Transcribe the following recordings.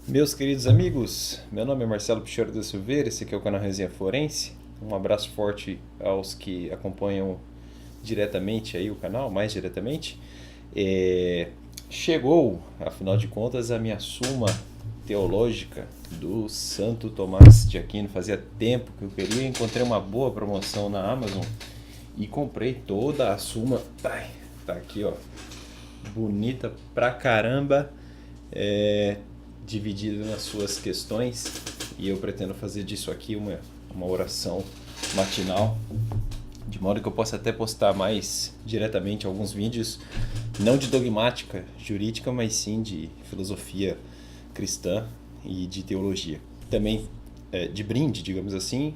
Meus queridos amigos, meu nome é Marcelo Pichero da Silveira, esse aqui é o canal Resenha Forense. Um abraço forte aos que acompanham diretamente aí o canal, mais diretamente. É, Chegou, afinal de contas, a minha suma teológica do Santo Tomás de Aquino. Fazia tempo que eu queria, encontrei uma boa promoção na Amazon e comprei toda a suma. Ai, tá aqui, ó, bonita pra caramba, é, dividida nas suas questões, e eu pretendo fazer disso aqui uma oração matinal, de modo que eu possa até postar mais diretamente alguns vídeos, não de dogmática jurídica, mas sim de filosofia cristã e de teologia. Também de brinde, digamos assim,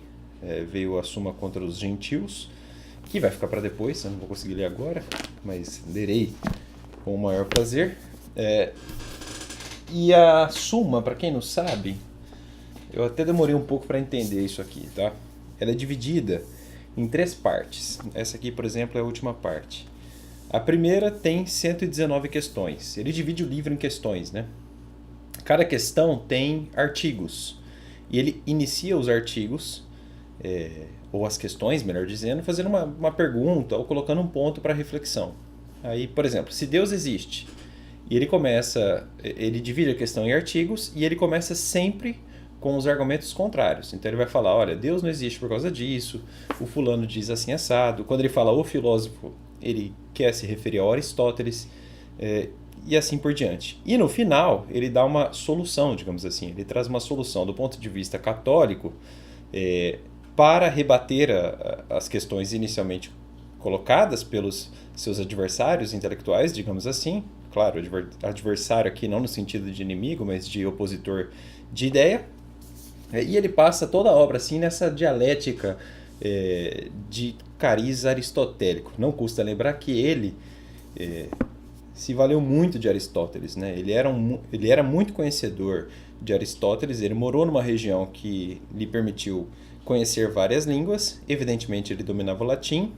veio a Suma contra os Gentios, que vai ficar para depois, eu não vou conseguir ler agora, mas lerei com o maior prazer. E a Suma, para quem não sabe, eu até demorei um pouco para entender isso aqui, tá? Ela é dividida em três partes. Essa aqui, por exemplo, é a última parte. A primeira tem 119 questões. Ele divide o livro em questões, né? Cada questão tem artigos. E ele inicia os artigos, ou as questões, melhor dizendo, fazendo uma pergunta ou colocando um ponto para reflexão. Aí, por exemplo, se Deus existe, e ele divide a questão em artigos e ele começa sempre com os argumentos contrários. Então ele vai falar, olha, Deus não existe por causa disso, o fulano diz assim assado. Quando ele fala o filósofo, ele quer se referir a Aristóteles, e assim por diante. E no final, ele dá uma solução, digamos assim, ele traz uma solução do ponto de vista católico, para rebater as questões inicialmente colocadas pelos seus adversários intelectuais, digamos assim. Claro, adversário aqui não no sentido de inimigo, mas de opositor de ideia. E ele passa toda a obra assim nessa dialética de cariz aristotélico. Não custa lembrar que ele se valeu muito de Aristóteles, né? Ele era muito conhecedor de Aristóteles, ele morou numa região que lhe permitiu conhecer várias línguas. Evidentemente ele dominava o latim,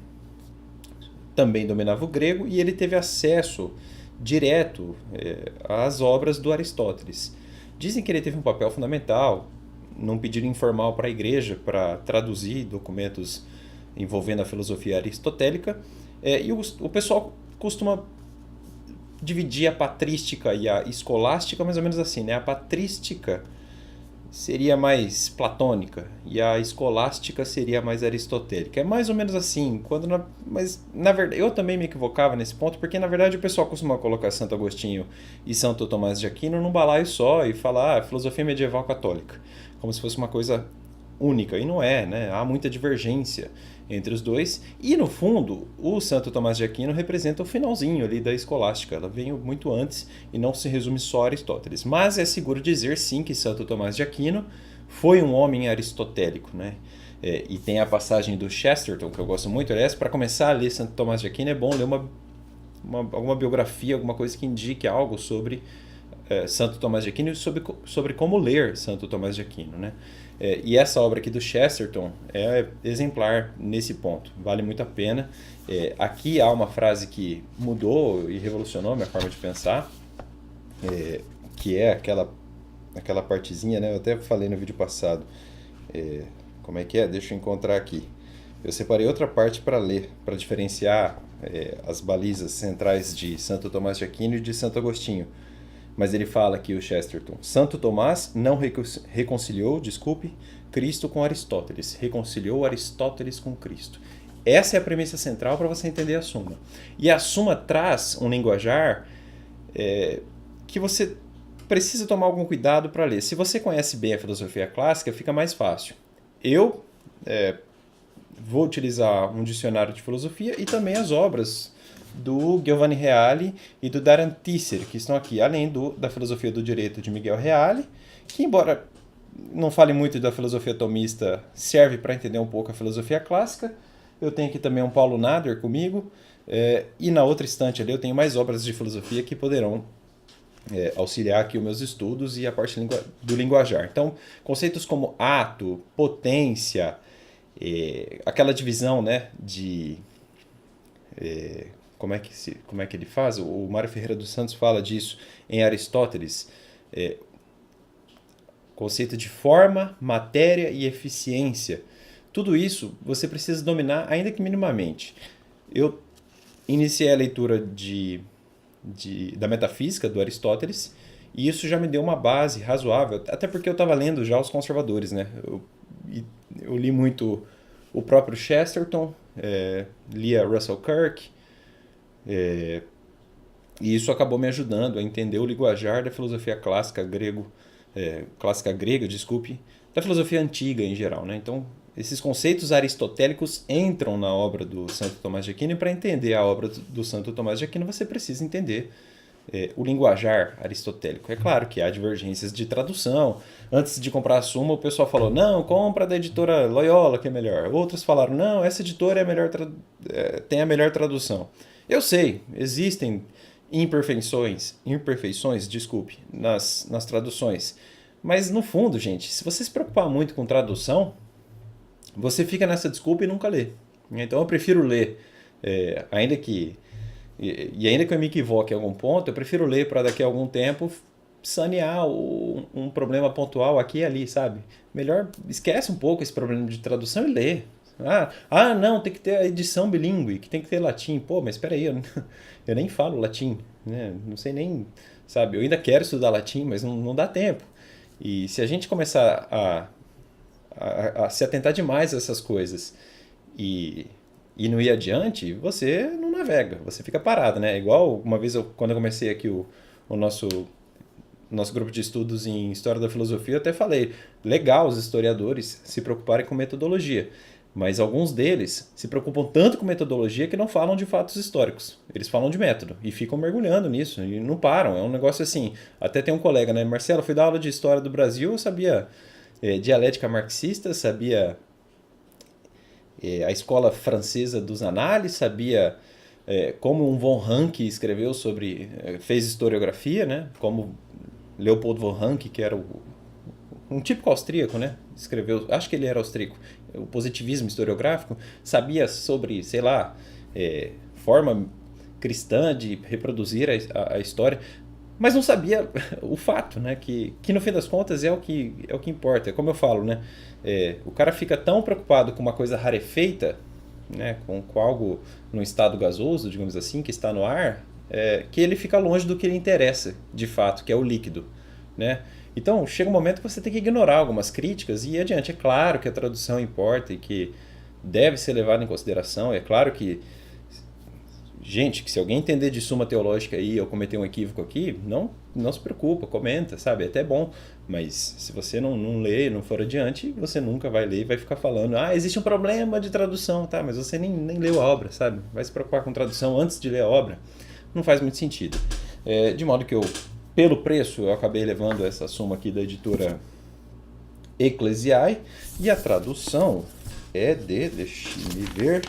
também dominava o grego, e ele teve acesso direto às obras do Aristóteles. Dizem que ele teve um papel fundamental num pedido informal para a igreja para traduzir documentos envolvendo a filosofia aristotélica. E o pessoal costuma dividir a patrística e a escolástica mais ou menos assim, né? A patrística seria mais platônica e a escolástica seria mais aristotélica. É mais ou menos assim, mas na verdade eu também me equivocava nesse ponto, porque na verdade o pessoal costuma colocar Santo Agostinho e Santo Tomás de Aquino num balaio só e falar filosofia medieval católica, como se fosse uma coisa única, e não é, né? Há muita divergência entre os dois, e no fundo o Santo Tomás de Aquino representa o finalzinho ali da escolástica, ela veio muito antes e não se resume só a Aristóteles, mas é seguro dizer sim que Santo Tomás de Aquino foi um homem aristotélico, né? E tem a passagem do Chesterton, que eu gosto muito, aliás, para começar a ler Santo Tomás de Aquino é bom ler alguma biografia, alguma coisa que indique algo sobre Santo Tomás de Aquino e sobre como ler Santo Tomás de Aquino, né? E essa obra aqui do Chesterton é exemplar nesse ponto, vale muito a pena. Aqui há uma frase que mudou e revolucionou a minha forma de pensar, que é aquela partezinha, né? Eu até falei no vídeo passado. Como é que é? Deixa eu encontrar aqui. Eu separei outra parte para ler, para diferenciar as balizas centrais de Santo Tomás de Aquino e de Santo Agostinho. Mas ele fala aqui, o Chesterton, Santo Tomás não reconciliou, desculpe, Cristo com Aristóteles, reconciliou Aristóteles com Cristo. Essa é a premissa central para você entender a Suma. E a Suma traz um linguajar que você precisa tomar algum cuidado para ler. Se você conhece bem a filosofia clássica, fica mais fácil. Eu vou utilizar um dicionário de filosofia e também as obras do Giovanni Reale e do Darren Tisser, que estão aqui, além da filosofia do direito de Miguel Reale, que, embora não fale muito da filosofia tomista, serve para entender um pouco a filosofia clássica. Eu tenho aqui também um Paulo Nader comigo, e na outra estante ali eu tenho mais obras de filosofia que poderão auxiliar aqui os meus estudos e a parte do linguajar. Então, conceitos como ato, potência, aquela divisão, né, de como é que ele faz? O Mário Ferreira dos Santos fala disso em Aristóteles. conceito de forma, matéria e eficiência. Tudo isso você precisa dominar, ainda que minimamente. Eu iniciei a leitura da metafísica do Aristóteles e isso já me deu uma base razoável, até porque eu estava lendo já os conservadores, né? Eu li muito o próprio Chesterton, lia Russell Kirk, e isso acabou me ajudando a entender o linguajar da filosofia clássica grega, desculpe, da filosofia antiga em geral, né? Então, esses conceitos aristotélicos entram na obra do Santo Tomás de Aquino, e para entender a obra do Santo Tomás de Aquino você precisa entender o linguajar aristotélico. É claro que há divergências de tradução. Antes de comprar a Suma, o pessoal falou, não, compra da editora Loyola, que é melhor. Outros falaram, não, essa editora é a melhor tem a melhor tradução. Eu sei, existem imperfeições, desculpe, nas traduções. Mas no fundo, gente, se você se preocupar muito com tradução, você fica nessa desculpa e nunca lê. Então eu prefiro ler, ainda que eu me equivoque em algum ponto, eu prefiro ler para daqui a algum tempo sanear um problema pontual aqui e ali, sabe? Melhor esquece um pouco esse problema de tradução e lê. Não, tem que ter a edição bilíngue, que tem que ter latim. Pô, mas espera aí, eu nem falo latim, né? Não sei nem, sabe? Eu ainda quero estudar latim, mas não dá tempo. E se a gente começar a se atentar demais a essas coisas e não ir adiante, você não navega, você fica parado, né? Igual uma vez, quando eu comecei aqui o nosso grupo de estudos em História da Filosofia, eu até falei, legal os historiadores se preocuparem com metodologia, mas alguns deles se preocupam tanto com metodologia que não falam de fatos históricos. Eles falam de método e ficam mergulhando nisso e não param. É um negócio assim. Até tem um colega, né? Marcelo, fui dar aula de História do Brasil, eu sabia dialética marxista, sabia a escola francesa dos análises, sabia como um von Ranke escreveu sobre, fez historiografia, né? Como Leopold von Ranke, que era um típico austríaco, né? Escreveu, acho que ele era austríaco, o positivismo historiográfico, sabia sobre, sei lá, forma cristã de reproduzir a história, mas não sabia o fato, né? Que no fim das contas é o que importa. É como eu falo, né? O cara fica tão preocupado com uma coisa rarefeita, né? Com algo no estado gasoso, digamos assim, que está no ar, que ele fica longe do que lhe interessa, de fato, que é o líquido, né? Então, chega um momento que você tem que ignorar algumas críticas e ir adiante. É claro que a tradução importa e que deve ser levada em consideração. É claro que, gente, que se alguém entender de Suma Teológica aí ou cometer um equívoco aqui, não se preocupa, comenta, sabe? É até bom. Mas se você não lê, não for adiante, você nunca vai ler e vai ficar falando, existe um problema de tradução, tá? Mas você nem leu a obra, sabe? Vai se preocupar com tradução antes de ler a obra. Não faz muito sentido. De modo que pelo preço, eu acabei levando essa Suma aqui da editora Ecclesiae, e a tradução é deixe-me ver,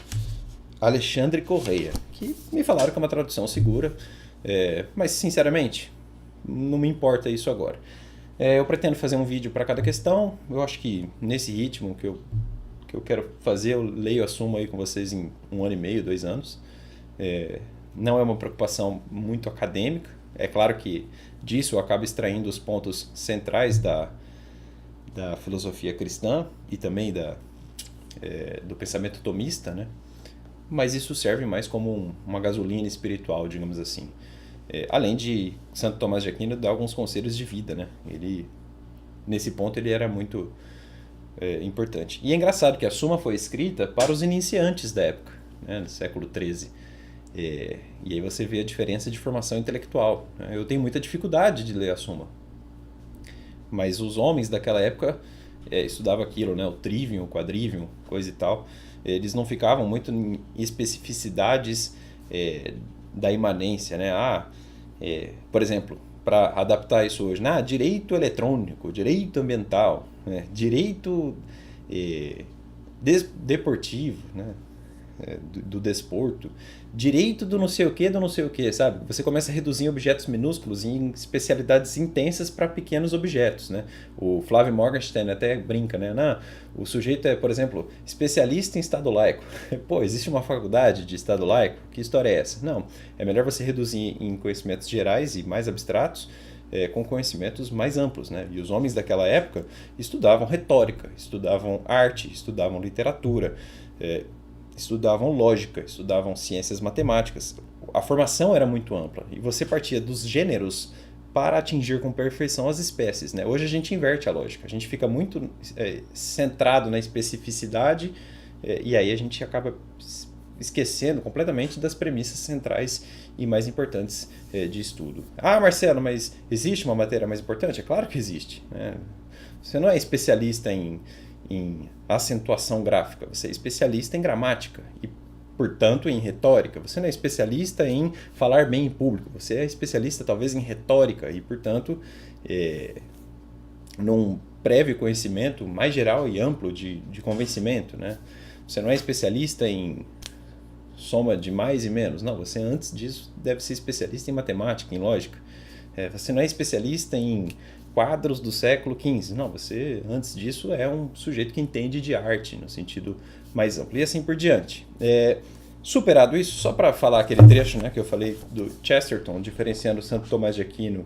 Alexandre Correia, que me falaram que é uma tradução segura, mas sinceramente, não me importa isso agora. Eu pretendo fazer um vídeo para cada questão, eu acho que nesse ritmo que eu quero fazer, eu leio a Suma aí com vocês em 1 ano e meio, 2 anos. Não é uma preocupação muito acadêmica, é claro que disso eu acabo extraindo os pontos centrais da filosofia cristã e também do pensamento tomista, né? Mas isso serve mais como uma gasolina espiritual, digamos assim. Além de Santo Tomás de Aquino dar alguns conselhos de vida, né? Nesse ponto ele era muito importante. E é engraçado que a Suma foi escrita para os iniciantes da época, né? No século XIII. E aí você vê a diferença de formação intelectual. Eu tenho muita dificuldade de ler a Suma. Mas os homens daquela época estudavam aquilo, né? O trivium, o quadrivium, coisa e tal. Eles não ficavam muito em especificidades da imanência, né? Por exemplo, para adaptar isso hoje, direito eletrônico, direito ambiental, né? Direito deportivo, né? Do desporto, direito do não sei o que, sabe? Você começa a reduzir objetos minúsculos em especialidades intensas para pequenos objetos, né? O Flávio Morgenstern até brinca, né? O sujeito é, por exemplo, especialista em Estado laico. Pô, existe uma faculdade de Estado laico? Que história é essa? Não, é melhor você reduzir em conhecimentos gerais e mais abstratos, com conhecimentos mais amplos, né? E os homens daquela época estudavam retórica, estudavam arte, estudavam literatura, estudavam lógica, estudavam ciências matemáticas. A formação era muito ampla e você partia dos gêneros para atingir com perfeição as espécies, né? Hoje a gente inverte a lógica, a gente fica muito centrado na especificidade e aí a gente acaba esquecendo completamente das premissas centrais e mais importantes de estudo. Ah, Marcelo, mas existe uma matéria mais importante? É claro que existe, né? Você não é especialista em acentuação gráfica, você é especialista em gramática e, portanto, em retórica. Você não é especialista em falar bem em público, você é especialista talvez em retórica e, portanto, num prévio conhecimento mais geral e amplo de convencimento, né? Você não é especialista em soma de mais e menos. Não, você antes disso deve ser especialista em matemática, em lógica. Você não é especialista em quadros do século XV. Não, você antes disso é um sujeito que entende de arte no sentido mais amplo. E assim por diante. Superado isso, só para falar aquele trecho, né, que eu falei do Chesterton, diferenciando Santo Tomás de Aquino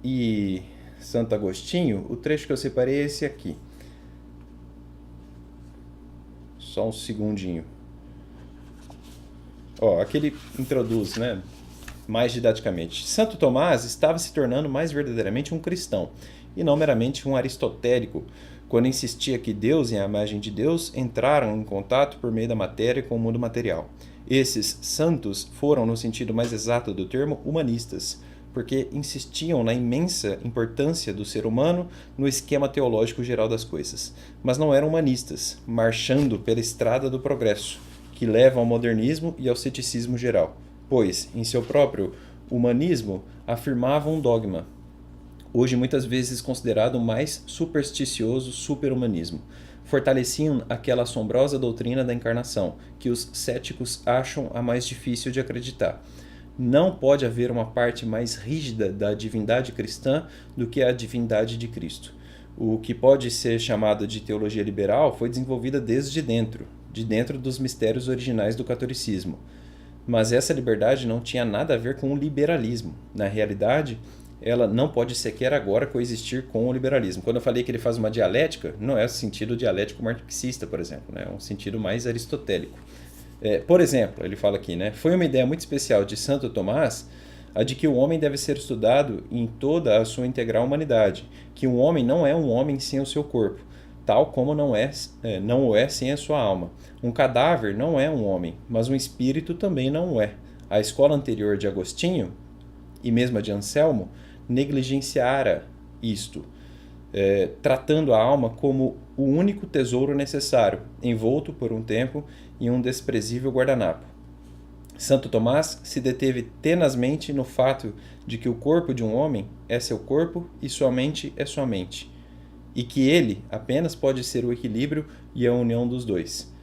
e Santo Agostinho, o trecho que eu separei é esse aqui. Só um segundinho. Aqui ele introduz, né, mais didaticamente. Santo Tomás estava se tornando mais verdadeiramente um cristão, e não meramente um aristotélico, quando insistia que Deus e a imagem de Deus entraram em contato por meio da matéria com o mundo material. Esses santos foram, no sentido mais exato do termo, humanistas, porque insistiam na imensa importância do ser humano no esquema teológico geral das coisas. Mas não eram humanistas, marchando pela estrada do progresso, que leva ao modernismo e ao ceticismo geral, pois, em seu próprio humanismo, afirmavam um dogma, hoje muitas vezes considerado o mais supersticioso superhumanismo. Fortaleciam aquela assombrosa doutrina da encarnação, que os céticos acham a mais difícil de acreditar. Não pode haver uma parte mais rígida da divindade cristã do que a divindade de Cristo. O que pode ser chamado de teologia liberal foi desenvolvida desde dentro, de dentro dos mistérios originais do catolicismo. Mas essa liberdade não tinha nada a ver com o liberalismo. Na realidade, ela não pode sequer agora coexistir com o liberalismo. Quando eu falei que ele faz uma dialética, não é o sentido dialético marxista, por exemplo, né? É um sentido mais aristotélico. Por exemplo, ele fala aqui, né? Foi uma ideia muito especial de Santo Tomás a de que o homem deve ser estudado em toda a sua integral humanidade, que um homem não é um homem sem o seu corpo, tal como não o é sem a sua alma. Um cadáver não é um homem, mas um espírito também não o é. A escola anterior de Agostinho, e mesmo a de Anselmo, negligenciara isto, tratando a alma como o único tesouro necessário, envolto por um tempo em um desprezível guardanapo. Santo Tomás se deteve tenazmente no fato de que o corpo de um homem é seu corpo e sua mente é sua mente, e que ele apenas pode ser o equilíbrio e a união dos dois.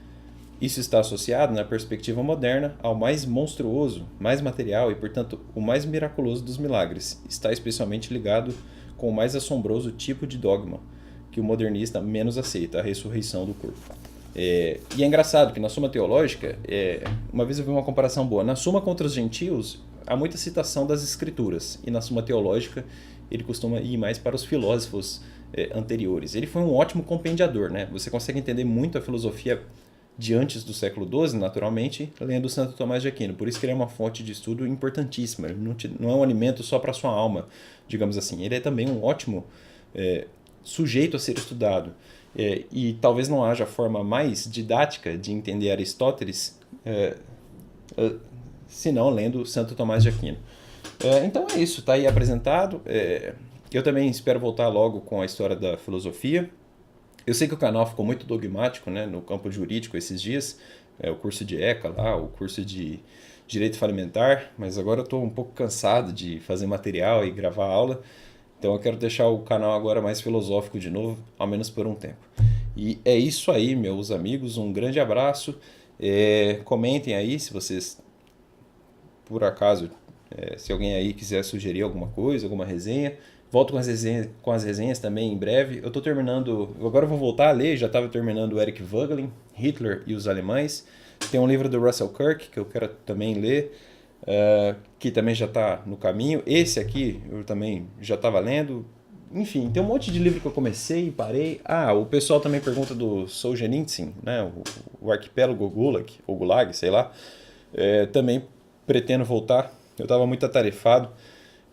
Isso está associado, na perspectiva moderna, ao mais monstruoso, mais material e, portanto, o mais miraculoso dos milagres. Está especialmente ligado com o mais assombroso tipo de dogma que o modernista menos aceita, a ressurreição do corpo. E é engraçado que na Suma Teológica, uma vez eu vi uma comparação boa, na Suma contra os gentios há muita citação das escrituras, e na Suma Teológica ele costuma ir mais para os filósofos anteriores. Ele foi um ótimo compendiador, né? Você consegue entender muito a filosofia de antes do século XII, naturalmente, lendo Santo Tomás de Aquino. Por isso que ele é uma fonte de estudo importantíssima. Ele não é um alimento só para a sua alma, digamos assim. Ele é também um ótimo sujeito a ser estudado. E talvez não haja forma mais didática de entender Aristóteles senão lendo Santo Tomás de Aquino. Então é isso, está aí apresentado. Eu também espero voltar logo com a história da filosofia. Eu sei que o canal ficou muito dogmático, né, no campo jurídico esses dias, o curso de ECA lá, o curso de Direito Falimentar, mas agora eu estou um pouco cansado de fazer material e gravar aula, então eu quero deixar o canal agora mais filosófico de novo, ao menos por um tempo. E é isso aí, meus amigos, um grande abraço, comentem aí se vocês, por acaso, se alguém aí quiser sugerir alguma coisa, alguma resenha. Volto com as resenhas também em breve. Eu estou terminando, agora eu vou voltar a ler, já estava terminando o Eric Voegelin, Hitler e os Alemães. Tem um livro do Russell Kirk que eu quero também ler. que também já está no caminho. Esse aqui eu também já estava lendo. Enfim, tem um monte de livro que eu comecei e parei. Ah, o pessoal também pergunta do Solzhenitsyn, né? O Arquipélago Gulag, ou Gulag, sei lá. Também pretendo voltar. Eu estava muito atarefado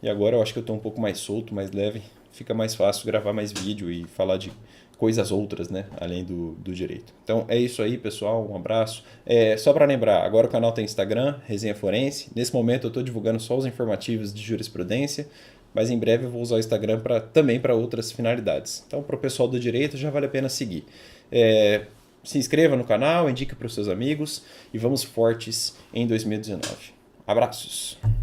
e agora eu acho que eu estou um pouco mais solto, mais leve. Fica mais fácil gravar mais vídeo e falar de coisas outras, né? Além do direito. Então é isso aí, pessoal. Um abraço. Só para lembrar, agora o canal tem Instagram, Resenha Forense. Nesse momento eu estou divulgando só os informativos de jurisprudência, mas em breve eu vou usar o Instagram também para outras finalidades. Então, para o pessoal do direito, já vale a pena seguir. Se inscreva no canal, indique para os seus amigos e vamos fortes em 2019. Abraços!